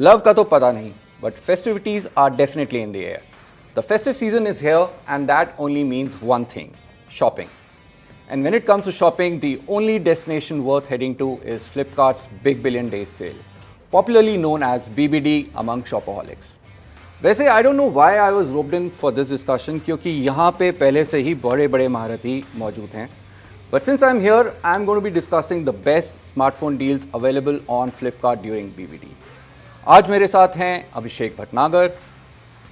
Love ka to pata nahi, but festivities are definitely in the air. The festive season is here, and that only means one thing: shopping. And when it comes to shopping, the only destination worth heading to is Flipkart's Big Billion Days sale, popularly known as BBD among shopaholics. वैसे I don't know why I was roped in for this discussion, क्योंकि यहाँ पे पहले से ही बड़े महारथी मौजूद हैं. But since I'm here, I'm going to be discussing the best smartphone deals available on Flipkart during BBD. आज मेरे साथ हैं अभिषेक भटनागर,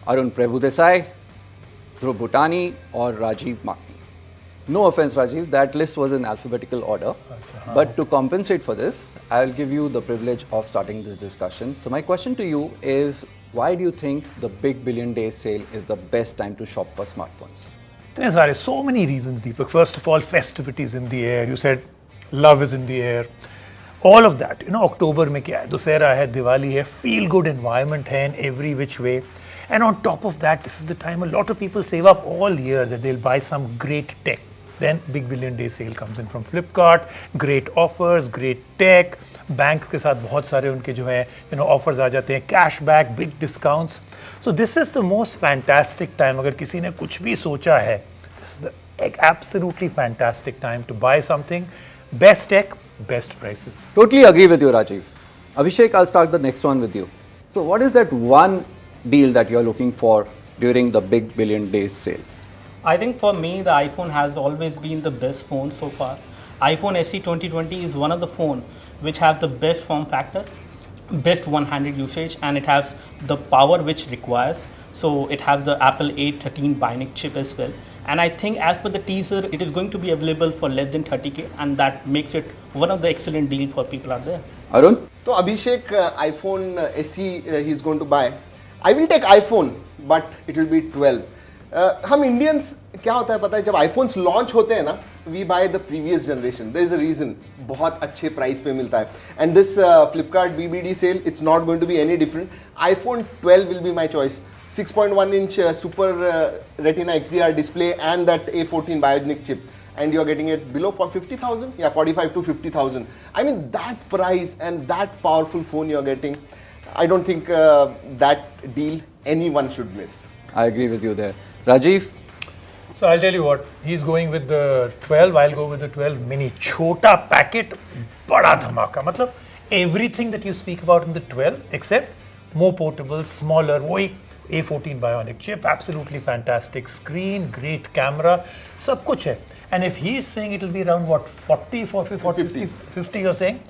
अरुण प्रभुदेसाई, ध्रुव भूटानी और Rajiv माकनी. No offense, Rajiv, that list was in alphabetical order. But to compensate for this, I'll give you the privilege of starting this discussion. So my question to you is, why do you think the Big Billion Days sale is the best time to shop for smartphones? There's so many reasons, Deepak. First of all, festivities in the air. You said love is in the air. All of that. October में क्या है? दुशहरा है, दिवाली है, feel good environment है in every which way. And on top of that, this is the time a lot of people save up all year that they'll buy some great tech. Then Big Billion Day sale comes in from Flipkart, great offers, great tech, bank के साथ बहुत सारे उनके जो हैं offers आ जाते हैं, cashback, big discounts. So this is the most fantastic time. अगर किसी ने कुछ भी सोचा है, this is the absolutely fantastic time to buy something. Best tech, best prices. Totally agree with you, Rajiv. Abhishek, I'll start the next one with you. So what is that one deal that you're looking for during the Big Billion Days sale? I think for me, the iPhone has always been the best phone so far. iPhone SE 2020 is one of the phone which have the best form factor, best one-handed usage, and it has the power which requires. So it has the Apple A13 Bionic chip as well. And I think as per the teaser, it is going to be available for less than 30K, and that makes it one of the excellent deal for people out there. Arun? So Abhishek, iPhone SE he's going to buy. I will take iPhone, but it will be 12. हम Indians क्या होता है पता है, जब iPhones launch होते हैं ना, we buy the previous generation. There is a reason, बहुत अच्छे प्राइस पे मिलता है. And this Flipkart BBD sale, it's not going to be any different. IPhone 12 will be my choice. 6.1 inch super retina XDR display and that A14 Bionic chip, and you're getting it below for 50,000. Yeah, 45 to 50,000. I mean, that price and that powerful phone you're getting, I don't think that deal anyone should miss. I agree with you there. Rajiv? So I'll tell you what, he's going with the 12, I'll go with the 12 mini. Chota packet, bada dhamaka. Matlab, everything that you speak about in the 12, except more portable, smaller, wohi A14 Bionic chip, absolutely fantastic screen, great camera, sab kuch hai. And if he's saying it'll be around what, 40, 50 you're saying,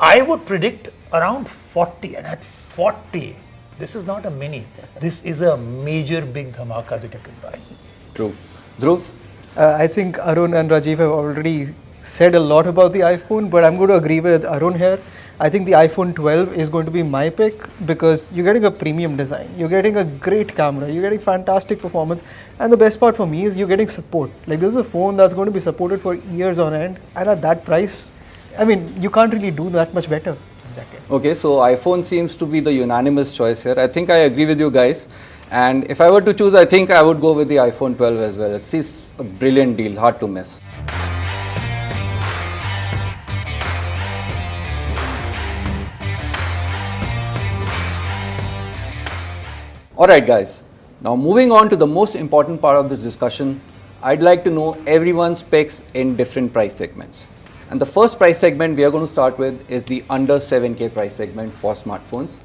I would predict around 40, and at 40, this is not a mini. This is a major big dhamaka that you can buy. True. Dhruv? I think Arun and Rajiv have already said a lot about the iPhone, but I'm going to agree with Arun here. I think the iPhone 12 is going to be my pick because you're getting a premium design, you're getting a great camera, you're getting fantastic performance, and the best part for me is you're getting support. Like, this is a phone that's going to be supported for years on end, and at that price, I mean, you can't really do that much better. Okay, so iPhone seems to be the unanimous choice here. I think I agree with you guys. And if I were to choose, I think I would go with the iPhone 12 as well. It's a brilliant deal, hard to miss. Alright guys, now moving on to the most important part of this discussion, I'd like to know everyone's picks in different price segments. And the first price segment we are going to start with is the under 7K price segment for smartphones.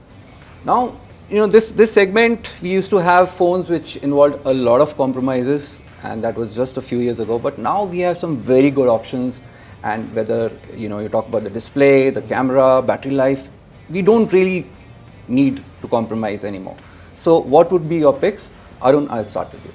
Now, this segment, we used to have phones which involved a lot of compromises, and that was just a few years ago. But now we have some very good options, and whether you talk about the display, the camera, battery life, we don't really need to compromise anymore. So what would be your picks? Arun, I'll start with you.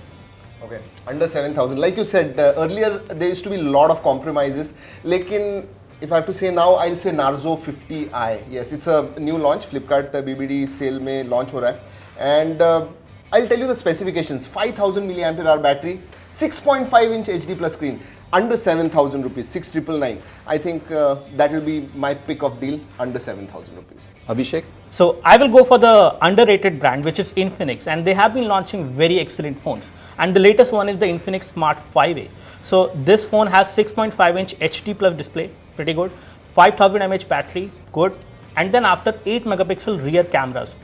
Okay, under 7,000. Like you said, earlier there used to be a lot of compromises. Lekin, if I have to say now, I'll say Narzo 50i. Yes, it's a new launch. Flipkart BBD sale mein launch ho raha hai. And I'll tell you the specifications. 5,000 mAh battery, 6.5 inch HD plus screen, under 7,000 rupees, 6,999. I think that will be my pick of deal, under 7,000 rupees. Abhishek? So I will go for the underrated brand, which is Infinix, and they have been launching very excellent phones. And the latest one is the Infinix Smart 5A. So this phone has 6.5 inch HD plus display, pretty good. 5000 mAh battery, good. and then after 8 megapixel rear cameras,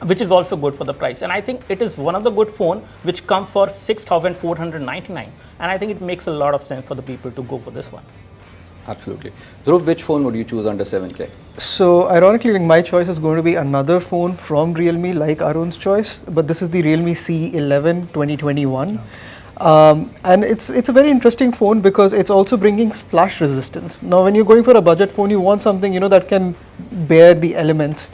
which is also good for the price. And I think it is one of the good phone which come for 6,499, and I think it makes a lot of sense for the people to go for this one. Absolutely. Dhruv, which phone would you choose under 7K? So ironically, like, my choice is going to be another phone from Realme, like Arun's choice, but this is the Realme C11 2021. And it's a very interesting phone because it's also bringing splash resistance. Now, when you're going for a budget phone, you want something that can bear the elements,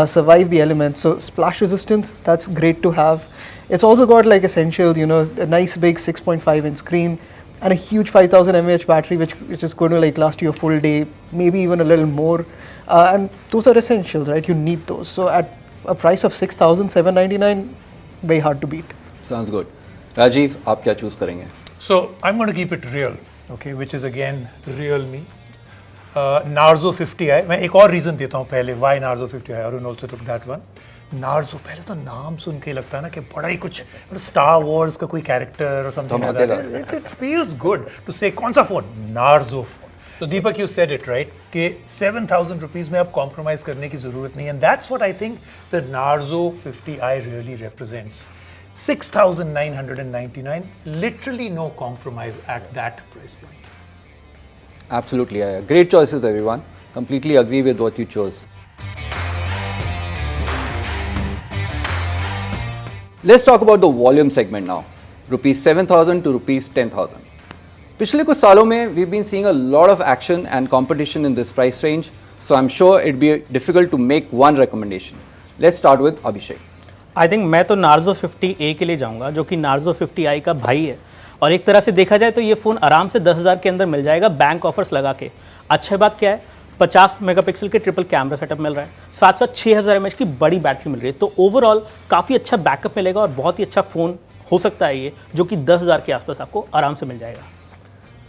survive the elements. So splash resistance, that's great to have. It's also got like essentials, a nice big 6.5-inch screen and a huge 5000 mAh battery, which is going to like last you a full day, maybe even a little more. And those are essentials, right? You need those. So at a price of 6,799, very hard to beat. Sounds good. Rajiv, आप क्या choose करेंगे? So I'm going to keep it real, okay, which is again Realme. Narzo 50i. मैं एक और reason देता हूँ पहले why Narzo 50i. Arun also took that one. Narzo, पहले तो नाम सुन के लगता है ना कि बड़ा ही कुछ Star Wars का कोई character or something like that. It feels good to say कौन सा phone? Narzo phone. So Deepak, you said it right कि 7,000 rupees में आप compromise करने की ज़रूरत नहीं, and that's what I think the Narzo 50i really represents. 6,999, literally no compromise at that price point. Absolutely. Great choices, everyone. Completely agree with what you chose. Let's talk about the volume segment now. Rupees 7,000 to rupees 10,000. पिछले कुछ सालों में we've been seeing a lot of action and competition in this price range, so I'm sure it'd be difficult to make one recommendation. Let's start with Abhishek. I think मैं तो Narzo 50A के लिए जाऊंगा, जो कि Narzo 50i का भाई है, और एक तरह से देखा जाए तो ये फ़ोन आराम से 10,000 के अंदर मिल जाएगा बैंक ऑफर्स लगा के। अच्छी बात क्या है, 50 मेगापिक्सल के ट्रिपल कैमरा सेटअप मिल रहा है, साथ साथ 6000 mAh की बड़ी बैटरी मिल रही है, तो ओवरऑल काफ़ी अच्छा बैकअप मिलेगा और बहुत ही अच्छा फ़ोन हो सकता है ये, जो कि 10,000 के आसपास आपको आराम से मिल जाएगा।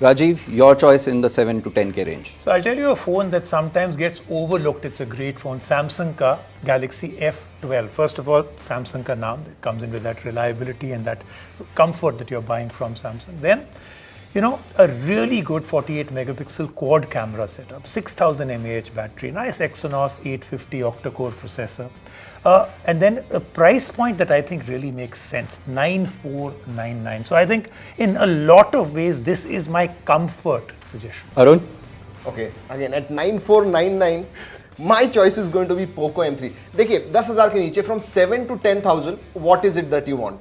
Rajiv, your choice in the 7 to 10K range. So I'll tell you a phone that sometimes gets overlooked. It's a great phone. Samsung ka Galaxy F12. First of all, Samsung ka naam comes in with that reliability and that comfort that you're buying from Samsung. Then, a really good 48 megapixel quad camera setup, 6,000 mAh battery, nice Exynos 850 octa-core processor. And then a price point that I think really makes sense, 9,499. So I think in a lot of ways, this is my comfort suggestion. Arun? Okay, again at 9,499, my choice is going to be Poco M3. देखिए 10,000 के नीचे from 7 to 10,000, what is it that you want?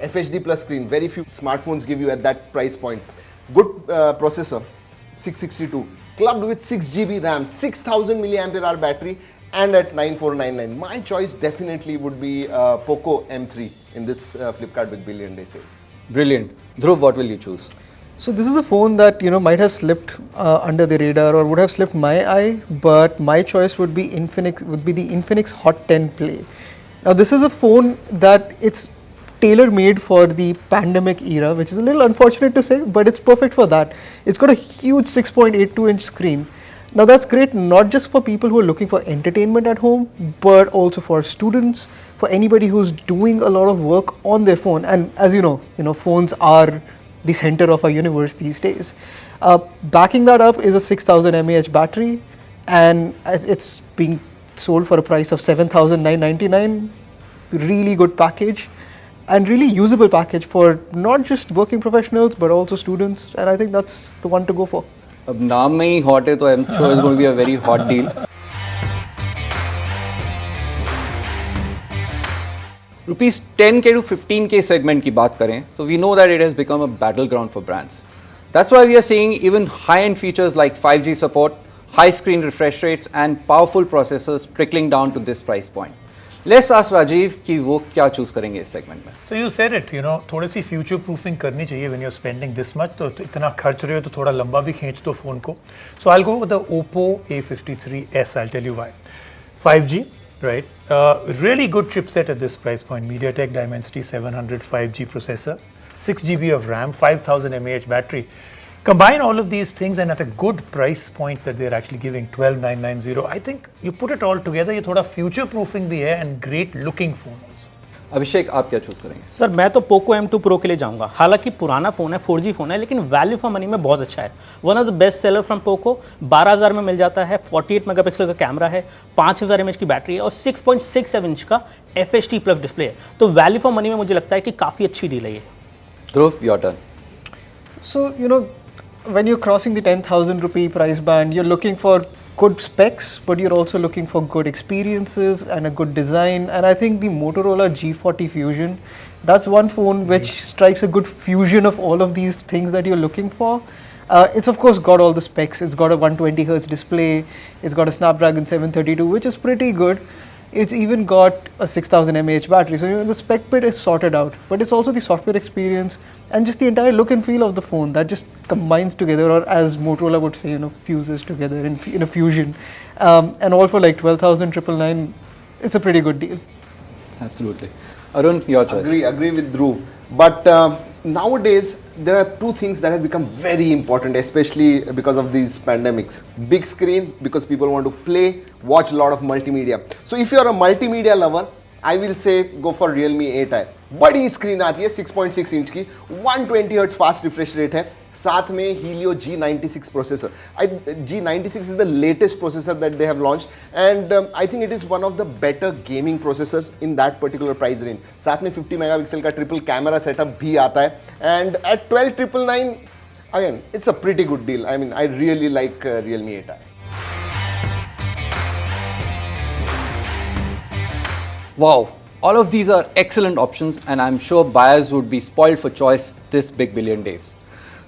FHD plus screen, very few smartphones give you at that price point. Good processor, 662, clubbed with 6 GB RAM, 6,000 mAh battery, and at 9,499. My choice definitely would be Poco M3 in this Flipkart Big Billion Days sale. Brilliant. Dhruv, what will you choose? So this is a phone that might have slipped under the radar or would have slipped my eye, but my choice would be the Infinix Hot 10 Play. Now this is a phone that it's tailor-made for the pandemic era, which is a little unfortunate to say, but it's perfect for that. It's got a huge 6.82-inch screen. Now that's great not just for people who are looking for entertainment at home, but also for students, for anybody who's doing a lot of work on their phone. And as you know, phones are the center of our universe these days. Backing that up is a 6,000 mAh battery, and it's being sold for a price of 7,999. Really good package and really usable package for not just working professionals but also students, and I think that's the one to go for. अब नाम में ही hot है तो I'm sure it's going to be a very hot deal. Rupees 10K to 15K segment की बात करें, so we know that it has become a battleground for brands. That's why we are seeing even high-end features like 5G support, high screen refresh rates and powerful processors trickling down to this price point. Let's ask Rajiv कि वो क्या choose करेंगे इस segment में. So you said it, थोड़ी सी future proofing करनी चाहिए when you're spending this much. तो इतना खर्च रहे हो तो थोड़ा लंबा भी खींच दो phone को. So I'll go with the Oppo A53s. I'll tell you why. 5G, right? Really good chipset at this price point. MediaTek Dimensity 700 5G processor, 6 GB of RAM, 5,000 mAh battery. Combine all of these things and at a good price point that they're actually giving, 12,990. I think you put it all together, ये थोड़ा future proofing भी है and great looking phone also. अभिषेक, आप क्या choose करेंगे? Sir मैं तो Poco M2 Pro के लिए जाऊंगा। हालांकि पुराना फ़ोन है, 4G फ़ोन है, लेकिन वैल्यू फॉर मनी में बहुत अच्छा है। One of the best seller from Poco. 12,000 में मिल जाता है। 48 मेगापिक्सल का कैमरा है, 5000 mAh की बैटरी है और 6.67 इंच का FHD प्लस डिस्प्ले है। तो वैल्यू फॉर मनी में मुझे लगता है कि काफ़ी अच्छी डील है ये। Dhruv, your turn. So, when you're crossing the 10,000 rupee price band, you're looking for good specs, but you're also looking for good experiences and a good design. And I think the Motorola G40 Fusion, that's one phone which strikes a good fusion of all of these things that you're looking for. It's of course got all the specs. It's got a 120Hz display. It's got a Snapdragon 732, which is pretty good. It's even got a 6000 mAh battery. So the spec bit is sorted out, but it's also the software experience and just the entire look and feel of the phone that just combines together, or as Motorola would say, fuses together in a fusion. And all for like 12,999. It's a pretty good deal. Absolutely. Arun, your choice. Agree with Dhruv. But nowadays, there are two things that have become very important, especially because of these pandemics. Big screen, because people want to play, watch a lot of multimedia. So if you're a multimedia lover, I will say go for Realme 8i. बड़ी screen आती है 6.6 inch की, 120 hertz fast refresh rate है, साथ में Helio G96 processor. G96 is the latest processor that they have launched, and I think it is one of the better gaming processors in that particular price range. साथ में 50 megapixel का triple camera setup भी आता है, and at 12,999, again it's a pretty good deal. I mean, I really like Realme 8i. Wow, all of these are excellent options, and I'm sure buyers would be spoiled for choice this Big Billion Days.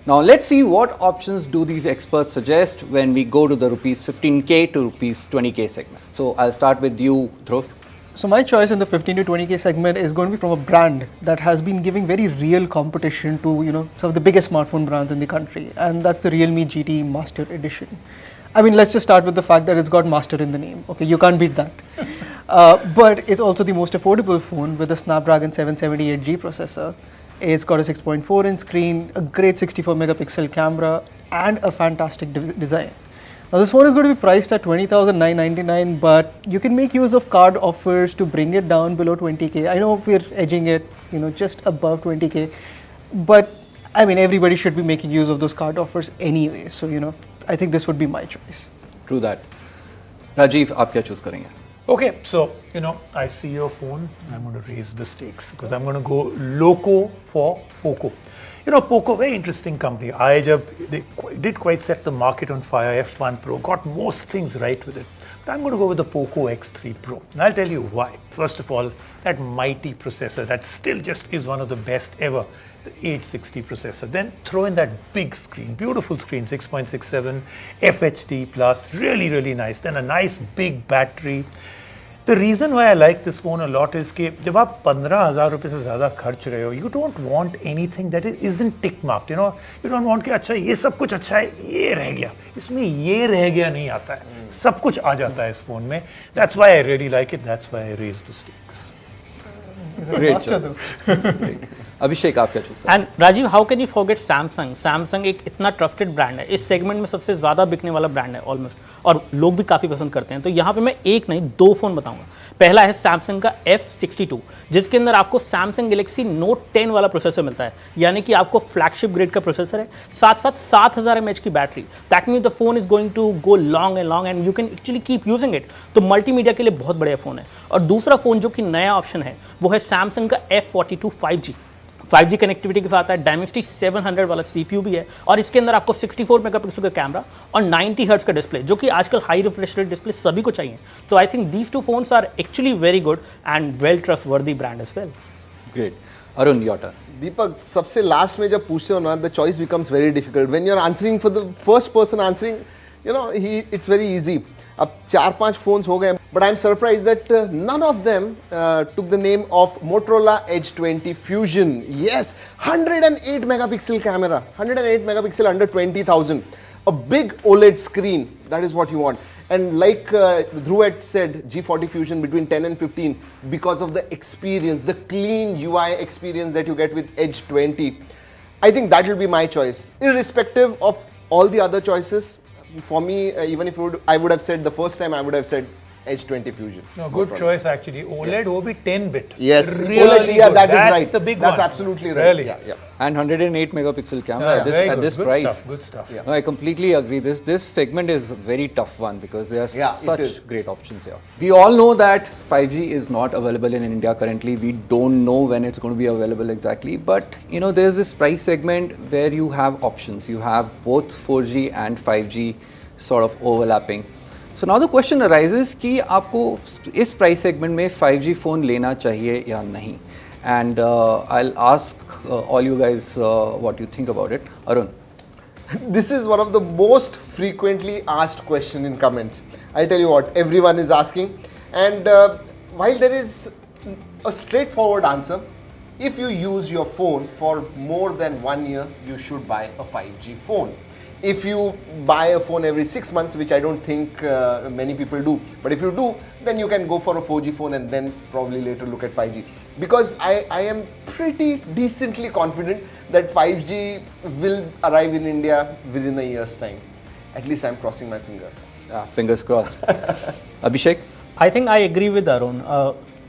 Now let's see what options do these experts suggest when we go to the rupees 15k to rupees 20k segment. So I'll start with you, Dhruv. So my choice in the 15 to 20k segment is going to be from a brand that has been giving very real competition to some of the biggest smartphone brands in the country, and that's the Realme GT Master Edition. I mean, let's just start with the fact that it's got Master in the name. Okay, you can't beat that. But it's also the most affordable phone with a Snapdragon 778G processor. It's got a 6.4 inch screen, a great 64 megapixel camera, and a fantastic design. Now this phone is going to be priced at 20,999, but you can make use of card offers to bring it down below 20k. I know we're edging it, just above 20k, but I mean everybody should be making use of those card offers anyway. So I think this would be my choice. True that. Rajiv, आप क्या choose करेंगे? Okay, so I see your phone. I'm going to raise the stakes because I'm going to go loco for Poco. Poco, very interesting company. They did quite set the market on fire. F1 Pro got most things right with it. But I'm going to go with the Poco X3 Pro. And I'll tell you why. First of all, that mighty processor that still just is one of the best ever. The 860 processor. Then throw in that big screen, beautiful screen, 6.67 FHD plus, really, really nice. Then a nice big battery. The reason why I like this phone a lot is कि जब आप 15,000 रुपये से ज़्यादा खर्च रहे हो, you don't want anything that isn't tick marked. You don't want कि अच्छा ये सब कुछ अच्छा है, ये रह गया. इसमें ये रह गया नहीं आता है. सब कुछ आ जाता है इस फोन में. That's why I really like it. That's why I raised the stakes. Great choice. Great. अभिषेक, आप क्या चूज करेंगे? And Rajiv, how can you forget Samsung? Samsung एक इतना ट्रस्टेड ब्रांड है, इस सेगमेंट में सबसे ज़्यादा बिकने वाला ब्रांड है ऑलमोस्ट, और लोग भी काफ़ी पसंद करते हैं। तो यहाँ पे मैं एक नहीं 2 फ़ोन बताऊंगा। पहला है सैमसंग का F62, जिसके अंदर आपको सैमसंग गैलेक्सी नोट 10 वाला प्रोसेसर मिलता है, यानी कि आपको फ्लैगशिप ग्रेड का प्रोसेसर है, साथ साथ 7000 mAh की बैटरी। That means the phone is going to go long and you can actually keep using it. तो मल्टीमीडिया के लिए बहुत बढ़िया फ़ोन है। और दूसरा फ़ोन जो कि नया ऑप्शन है वो है सैमसंग का F42 5G कनेक्टिविटी के साथ है। डायमेंसिटी 700 वाला CPU भी है, और इसके अंदर आपको 64 मेगापिक्सल का कैमरा और 90 हर्ट्ज का डिस्प्ले, जो कि आजकल हाई रिफ्रेश रेट डिस्प्ले सभी को चाहिए। तो I think these 2 phones are actually very good and well trustworthy brand as well. Great. Arun, your turn. Deepak, सबसे लास्ट में जब पूछते हो ना, the choice becomes very difficult when you are answering for the first person answering, it's very easy. अब 4-5 phones हो गए, but I'm surprised that none of them took the name of Motorola Edge 20 Fusion. Yes, 108 megapixel camera, 108 megapixel under 20,000. A big OLED screen, that is what you want. And like Dhruv had said, G40 Fusion between 10 and 15 because of the experience, the clean UI experience that you get with Edge 20. I think that will be my choice. Irrespective of all the other choices, for me, even if I would have said the first time, I would have said Edge 20 Fusion. No, good choice actually. OLED will be 10-bit. Yes, really OLED, yeah, good. that is That's right. the big That's one. absolutely right. Really? Yeah. And 108 megapixel camera Yeah, very at good. this Good price. stuff, good stuff. No, I completely agree. This segment is a very tough one because there are Yeah, it is. such great options here. We all know that 5G is not available in India currently. We don't know when it's going to be available exactly. But there's this price segment where you have options. You have both 4G and 5G sort of overlapping. So now the question arises कि आपको इस price segment में 5G phone लेना चाहिए या नहीं? And I'll ask all you guys what you think about it. Arun. This is one of the most frequently asked question in comments. I'll tell you what, everyone is asking. And while there is a straightforward answer, if you use your phone for more than 1 year, you should buy a 5G phone. If you buy a phone every 6 months, which I don't think many people do, but if you do, then you can go for a 4G phone and then probably later look at 5G. Because I am pretty decently confident that 5G will arrive in India within a year's time. At least I'm crossing my fingers. Fingers crossed. Abhishek? I think I agree with Arun.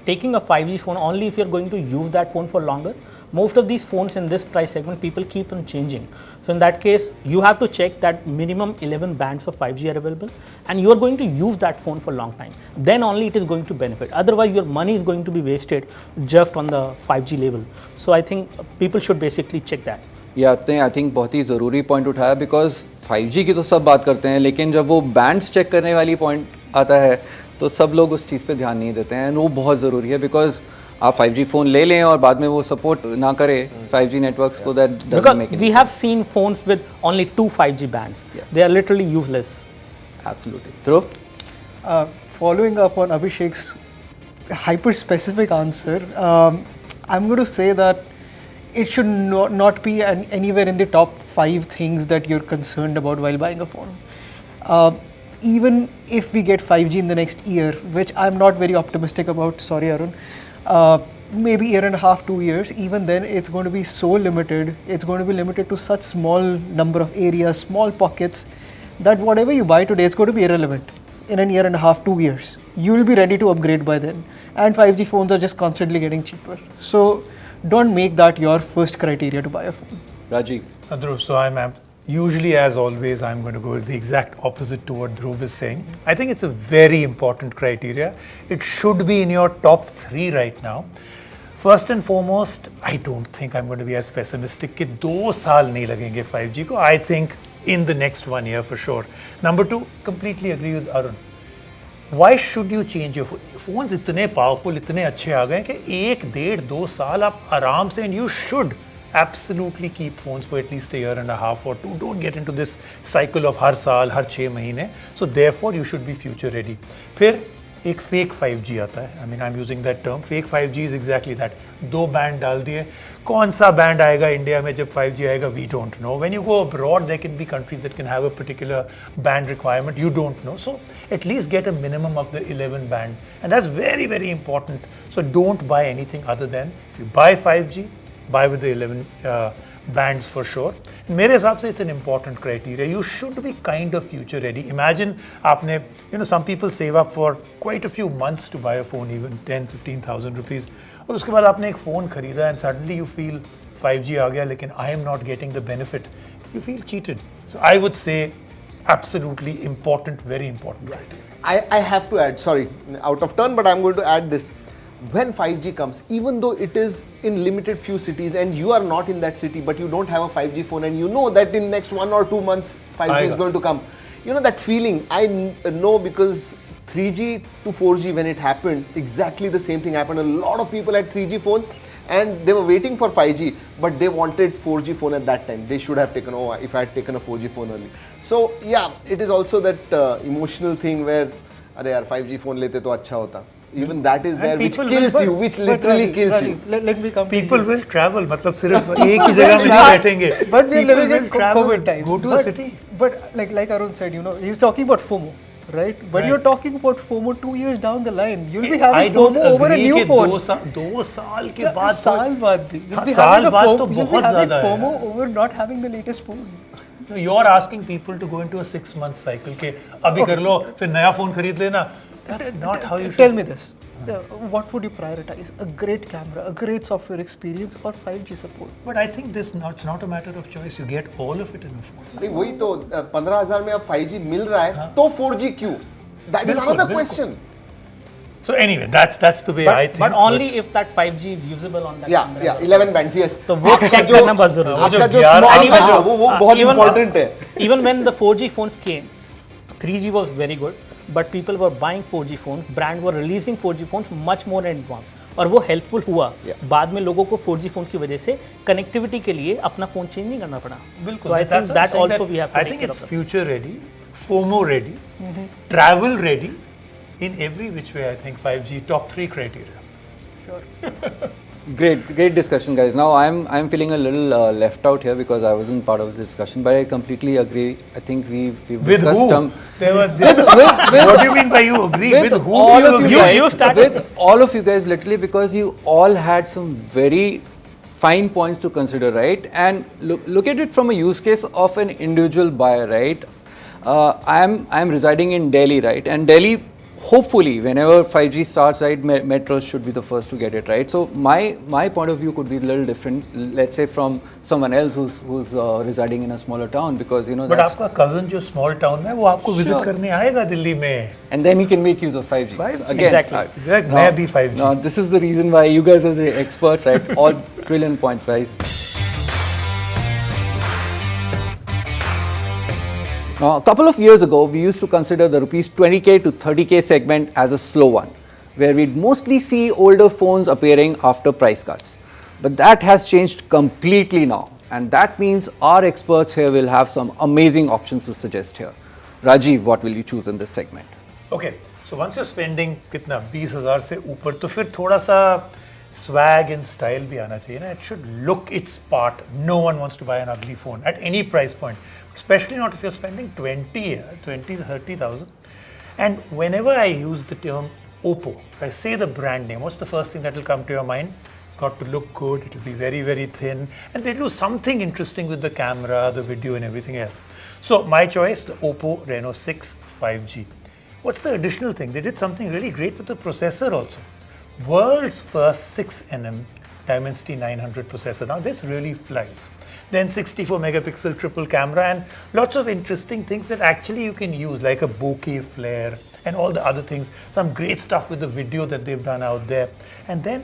Taking a 5G phone only if you're going to use that phone for longer. Most of these phones in this price segment, people keep on changing. So in that case, you have to check that minimum 11 bands for 5G are available and you are going to use that phone for a long time. Then only it is going to benefit. Otherwise, your money is going to be wasted just on the 5G label. So I think people should basically check that. ये आपने I think बहुत ही ज़रूरी point उठाया because 5G की तो सब बात करते हैं लेकिन जब वो बैंड्स चेक करने वाली पॉइंट आता है तो सब लोग उस चीज़ पे ध्यान नहीं देते हैं एंड वो बहुत ज़रूरी है बिकॉज आप 5G फ़ोन ले लें और बाद में वो सपोर्ट ना करे 5G नेटवर्क्स को that doesn't make we have seen phones with only 2 5G bands. Yes. They are literally useless. Absolutely. Dhruv? Following up on Abhishek's hyper-specific answer, I'm going to say that it should not be anywhere in the top 5 things that you're concerned about while buying a phone. Even if we get 5G in the next year, which I'm not very optimistic about, sorry Arun, maybe year and a half, 2 years, even then it's going to be so limited, it's going to be limited to such small number of areas, small pockets, that whatever you buy today is going to be irrelevant in a year and a half, 2 years. You will be ready to upgrade by then. And 5G phones are just constantly getting cheaper. So don't make that your first criteria to buy a phone. Rajiv? Dhruv, so I'm usually, as always, I'm going to go with the exact opposite to what Dhruv is saying. I think it's a very important criteria. It should be in your top 3 right now. First and foremost, I don't think I'm going to be as pessimistic कि 2 साल नहीं लगेंगे 5G को. I think in the next 1 year for sure. Number 2, completely agree with Arun. Why should you change your phones? इतने powerful, इतने अच्छे आ गए कि 1, 1.5, 2 साल आप आराम से, and you should absolutely keep phones for at least a year and a half or 2. Don't get into this cycle of हर साल, हर 6 महीने. So therefore you should be future ready. फिर एक fake 5G आता है. I mean, I'm using that term. Fake 5G is exactly that. 2 band डाल दिए. कौन सा band आएगा इंडिया में जब 5G आएगा? We don't know. When you go abroad, there can be countries that can have a particular band requirement. You don't know. So at least get a minimum of the 11 band. And that's very, very important. So don't buy anything other than, if you buy 5G, buy with the 11 bands for sure. मेरे हिसाब से it's an important criteria. You should be kind of future ready. Imagine आपने, some people save up for quite a few months to buy a phone, even 10-15,000 rupees. और उसके बाद आपने एक phone खरीदा and suddenly you feel 5G आ गया लेकिन I am not getting the benefit. You feel cheated. So I would say absolutely important, very important criteria. I have to add, sorry, out of turn, but I'm going to add this. When 5G comes, even though it is in limited few cities and you are not in that city, but you don't have a 5G phone and you know that in next 1 or 2 months 5G is going to come. That feeling, I know because 3G to 4G when it happened, exactly the same thing happened. A lot of people had 3G phones and they were waiting for 5G, but they wanted 4G phone at that time. They should have taken, if I had taken a 4G phone early. So yeah, it is also that emotional thing where, अरे यार 5G phone लेते तो अच्छा होता. Even that is there, which kills you, which literally kills you. Let me come. People will travel, मतलब सिर्फ एक ही जगह में नहीं बैठेंगे. But we are living in COVID times. Go to a city. But like Arun said, he's talking about FOMO, right? But you're talking about FOMO 2 years down the line. You'll be having FOMO over a new phone. 2 साल के बाद. साल बाद भी. साल बाद तो बहुत ज़्यादा है. FOMO over not having the latest phone. No, you're asking people to go into a 6-month cycle के अभी कर लो फिर नया phone खरीद लेना. That's not how you should. Tell me this. What would you prioritize? A great camera, a great software experience, or 5G support? But I think it's not a matter of choice. You get all of it in a phone. नहीं वही तो 15,000 में अब 5G मिल रहा है तो 4G क्यों? That is another question. So anyway, that's the way I think. But only if that 5G is usable on that camera. Yeah, 11 bands, yes. तो वो check करना बहुत जरूरी है. आपका जो small था वो बहुत important है. Even when the 4G phones came, 3G was very good, but people were buying 4G phones. Brand were releasing 4G phones much more in advance. और वो helpful हुआ. बाद में लोगों को 4G phone की वजह से connectivity के लिए अपना phone change नहीं करना पड़ा. बिल्कुल. So I think that also we have to I take think care it's of. future ready, FOMO ready, travel ready. In every which way, I think 5G top 3 criteria. Sure. Great discussion, guys. Now I'm feeling a little left out here because I wasn't part of the discussion, but I completely agree. I think we've With discussed who? with What do you mean by you agree? With who all do of you you agree? guys, with all of you guys, literally, because you all had some very fine points to consider, right? And look at it from a use case of an individual buyer, right? I'm residing in Delhi, right? And Delhi, hopefully, whenever 5G starts, right, metros should be the first to get it, right? So my point of view could be a little different, let's say, from someone else who's residing in a smaller town, because you know. But आपका cousin जो small town में वो आपको visit Sure. करने आएगा दिल्ली में. And then he can make use of 5G. 5G. Again, Exactly. मैं भी 5G. No, this is the reason why you guys are the experts, right? All brilliant points, guys. Now, a couple of years ago, we used to consider the rupees 20k to 30k segment as a slow one, where we'd mostly see older phones appearing after price cuts. But that has changed completely now, and that means our experts here will have some amazing options to suggest here. Rajiv, what will you choose in this segment? Okay, so once you're spending कितना 20,000 से ऊपर तो फिर थोड़ा सा swag and style भी आना चाहिए ना. It should look its part. No one wants to buy an ugly phone at any price point, especially not if you're spending 30,000. And whenever I use the term Oppo, if I say the brand name, what's the first thing that will come to your mind? It's got to look good, it will be very, very thin, and they do something interesting with the camera, the video and everything else. So my choice, the Oppo Reno 6 5G. What's the additional thing? They did something really great with the processor also. World's first 6nm Dimensity 900 processor. Now this really flies. Then 64 megapixel triple camera and lots of interesting things that actually you can use, like a bokeh flare and all the other things. Some great stuff with the video that they've done out there. And then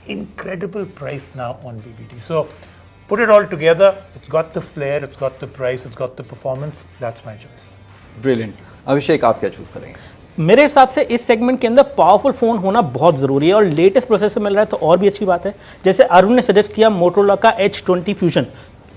incredible price now on BBT. So put it all together, it's got the flair, it's got the price, it's got the performance. That's my choice. Brilliant. Abhishek, आप क्या choose करेंगे? मेरे हिसाब से इस segment के अंदर powerful phone होना बहुत जरूरी है और लेटेस्ट प्रोसेसर मिल रहा है तो और भी अच्छी बात है. जैसे अरुण ने सजेस्ट किया मोटोरोला का H20 फ्यूजन,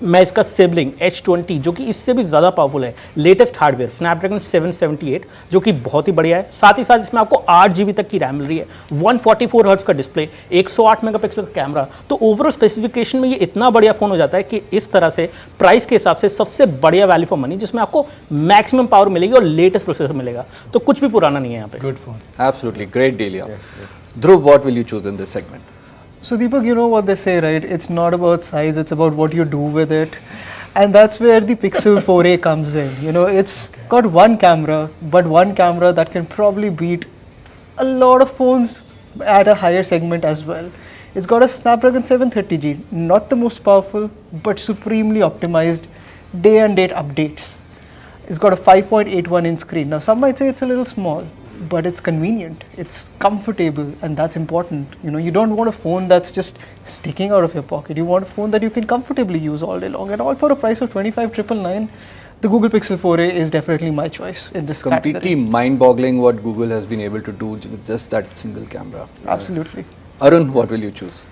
मैं इसका सिबलिंग H20 जो कि इससे भी ज़्यादा पावरफुल है, लेटेस्ट हार्डवेयर स्नैपड्रैगन 778 जो कि बहुत ही बढ़िया है. साथ ही साथ इसमें आपको 8 GB तक की रैम मिल रही है, 144 हर्ट्ज का डिस्प्ले, 108 मेगापिक्सल का कैमरा. तो ओवरऑल स्पेसिफिकेशन में ये इतना बढ़िया फ़ोन हो जाता है कि इस तरह से प्राइस के हिसाब से सबसे बढ़िया वैल्यू फॉर मनी, जिसमें आपको मैक्सिमम पावर मिलेगी और लेटेस्ट प्रोसेसर मिलेगा. तो कुछ भी पुराना नहीं है यहाँ पे. Good phone. Absolutely, great deal, yeah. Dhruv, what will you choose in this segment? So Deepak, you know what they say, right? It's not about size, it's about what you do with it. And that's where the Pixel 4a comes in. You know, it's got one camera, but one camera that can probably beat a lot of phones at a higher segment as well. It's got a Snapdragon 730G, not the most powerful, but supremely optimized day and date updates. It's got a 5.81 inch screen. Now some might say it's a little small, but it's convenient, it's comfortable, and that's important. You know, you don't want a phone that's just sticking out of your pocket. You want a phone that you can comfortably use all day long, and all for a price of 25,999. The Google Pixel 4a is definitely my choice in this Completely category. mind-boggling what Google has been able to do with just that single camera. Absolutely. Arun, what will you choose?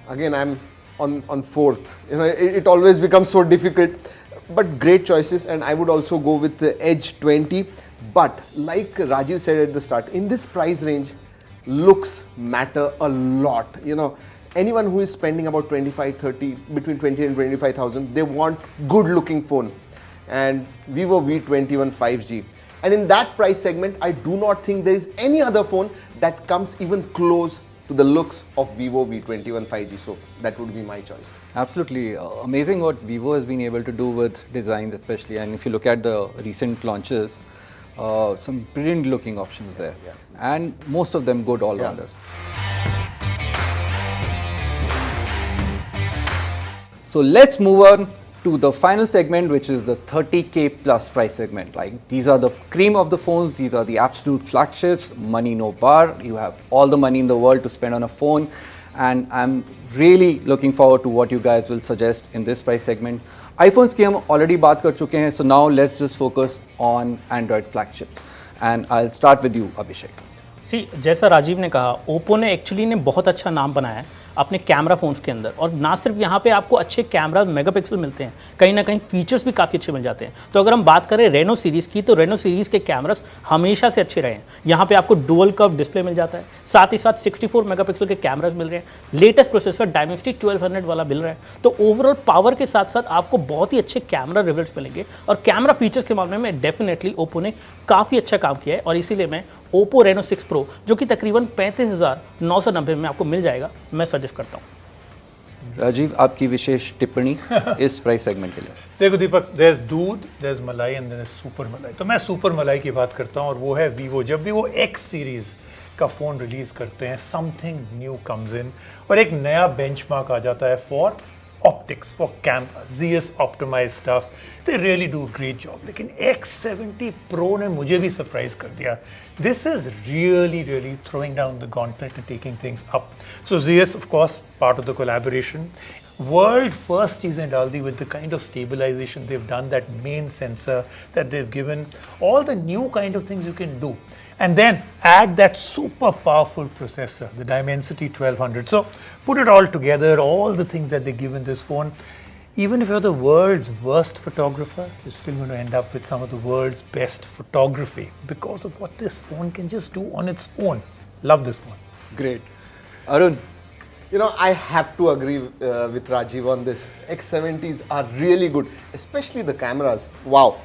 Again, I'm on fourth. You know, it always becomes so difficult, but great choices, and I would also go with the Edge 20. But like Rajiv said at the start, in this price range, looks matter a lot. You know, anyone who is spending about 25-30, between 20 and 25,000, they want good looking phone. And Vivo V21 5G. And in that price segment, I do not think there is any other phone that comes even close to the looks of Vivo V21 5G. So that would be my choice. Absolutely amazing what Vivo has been able to do with designs especially. And if you look at the recent launches, Some brilliant looking options there, and most of them good all-rounders. So let's move on to the final segment, which is the 30K plus price segment. Like, these are the cream of the phones, these are the absolute flagships, money no bar. You have all the money in the world to spend on a phone, and I'm really looking forward to what you guys will suggest in this price segment. iPhones की हम already बात कर चुके हैं, so now let's just focus on Android flagships. And I'll start with you, Abhishek. सी जैसा राजीव ने कहा, Oppo ने एक्चुअली ने बहुत अच्छा नाम बनाया है अपने कैमरा फ़ोन्स के अंदर, और ना सिर्फ यहाँ पे आपको अच्छे कैमरा मेगापिक्सल मिलते हैं, कहीं ना कहीं फीचर्स भी काफ़ी अच्छे मिल जाते हैं। तो अगर हम बात करें रेनो सीरीज़ की, तो रेनो सीरीज़ के कैमरास हमेशा से अच्छे रहे हैं। यहाँ पे आपको डुअल कर्व डिस्प्ले मिल जाता है, साथ ही साथ 64 मेगापिक्सल के कैमरास मिल रहे हैं, लेटेस्ट प्रोसेसर डायमेंसिटी 1200 वाला मिल रहा है। तो ओवरऑल पावर के साथ साथ आपको बहुत ही अच्छे कैमरा रिजल्ट्स मिलेंगे, और कैमरा फीचर्स के मामले में डेफिनेटली ओप्पो ने काफ़ी अच्छा काम किया है, और इसीलिए मैं ओप्पो रेनो 6 प्रो जो कि तकरीबन 35,990 में आपको मिल जाएगा, मैं सजेस्ट करता हूँ। राजीव, आपकी विशेष टिप्पणी इस प्राइस सेगमेंट के लिए। देखो दीपक, देयर इज दूध, देयर इज मलाई एंड देयर इज सुपर मलाई। तो मैं सुपर मलाई की बात करता हूँ, और वो है वीवो। जब भी वो एक्स सीरीज का फ़ोन रिलीज़ करते हैं, समथिंग न्यू कम्स इन, और एक नया बेंचमार्क आ जाता है for optics, for camera, ZS optimized stuff. They really do a great job. लेकिन X70 Pro ने मुझे भी सरप्राइज कर दिया. This is really throwing down the gauntlet and taking things up. So ZS, of course, part of the collaboration. World first चीज़ें डाल दी with the kind of stabilization they've done, that main sensor that they've given, all the new kind of things you can do. And then add that super powerful processor, the Dimensity 1200. So put it all together, all the things that they give in this phone. Even if you're the world's worst photographer, you're still going to end up with some of the world's best photography because of what this phone can just do on its own. Love this phone. Great. Arun? You know, I have to agree with Rajiv on this. X70s are really good, especially the cameras. Wow.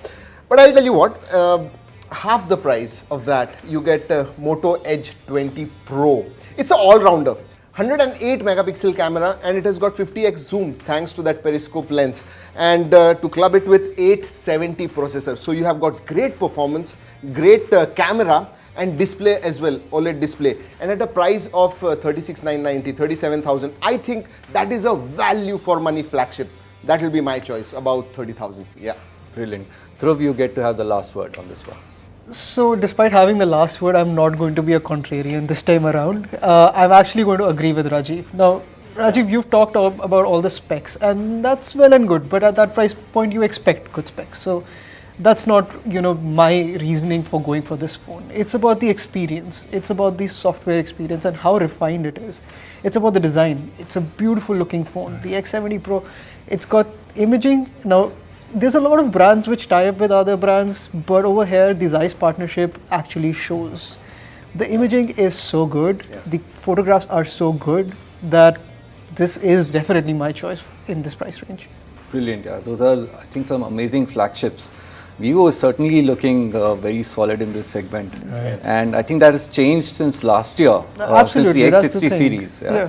But I'll tell you what, half the price of that, you get Moto Edge 20 Pro. It's an all-rounder. 108 megapixel camera, and it has got 50x zoom thanks to that periscope lens, and to club it with 870 processor. So you have got great performance, great camera, and display as well, OLED display, and at a price of 36,990, 37,000, I think that is a value for money flagship. That will be my choice, about 30,000. Yeah. Brilliant. Dhruv, you get to have the last word on this one. So despite having the last word, I'm not going to be a contrarian this time around. I'm actually going to agree with Rajiv. Now, Rajiv, you've talked about all the specs, and that's well and good, but at that price point, you expect good specs. So that's not, my reasoning for going for this phone. It's about the experience. It's about the software experience and how refined it is. It's about the design. It's a beautiful looking phone. The X70 Pro, it's got imaging. Now, there's a lot of brands which tie up with other brands, but over here, the Zeiss partnership actually shows. The imaging is so good, the photographs are so good that this is definitely my choice in this price range. Brilliant, yeah. Those are, I think, some amazing flagships. Vivo is certainly looking very solid in this segment. Right. And I think that has changed since last year, Absolutely, since the that's the X60 thing. series. Yeah.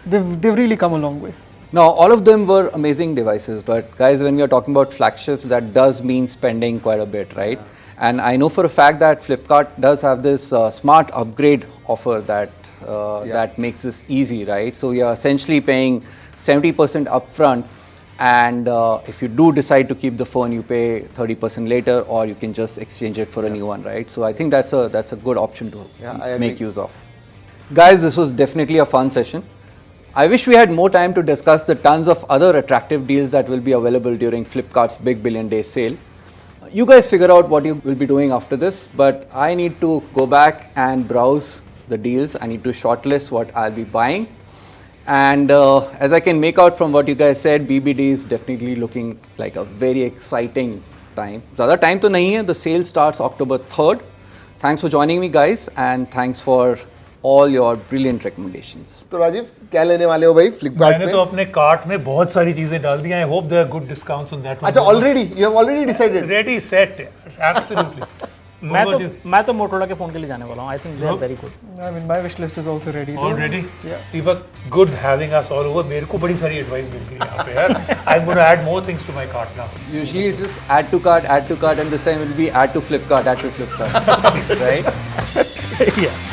They've really come a long way. Now, all of them were amazing devices, but guys, when we are talking about flagships, that does mean spending quite a bit, right? Yeah. And I know for a fact that Flipkart does have this smart upgrade offer that makes this easy, right? So you are essentially paying 70% upfront, and if you do decide to keep the phone, you pay 30% later, or you can just exchange it for a new one, right? So I think that's a good option to make use of. Guys, this was definitely a fun session. I wish we had more time to discuss the tons of other attractive deals that will be available during Flipkart's Big Billion Days sale. You guys figure out what you will be doing after this, but I need to go back and browse the deals. I need to shortlist what I'll be buying. And as I can make out from what you guys said, BBD is definitely looking like a very exciting time. Zyada time to nahi hai. The sale starts October 3rd. Thanks for joining me, guys, and thanks for all your brilliant recommendations. तो राजीव, क्या लेने वाले हो भाई फ्लिपकार्ट मैंने में? तो अपने कार्ट में बहुत सारी चीजें डाल दी हैं. I hope there are good discounts on that one. अच्छा, already you have already decided. Ready, set, absolutely. मैं तो मोटोरोला के फोन के लिए जाने वाला हूँ. I think they are very good. I mean, my wish list is also ready. though. Already? Yeah. Deepak, good having us all over. मेरे को बड़ी सारी advice मिल गई यहाँ पे यार. I'm going to add more things to my cart now. Usually it's just add to cart, and this time it will be add to Flipkart, right? Yeah.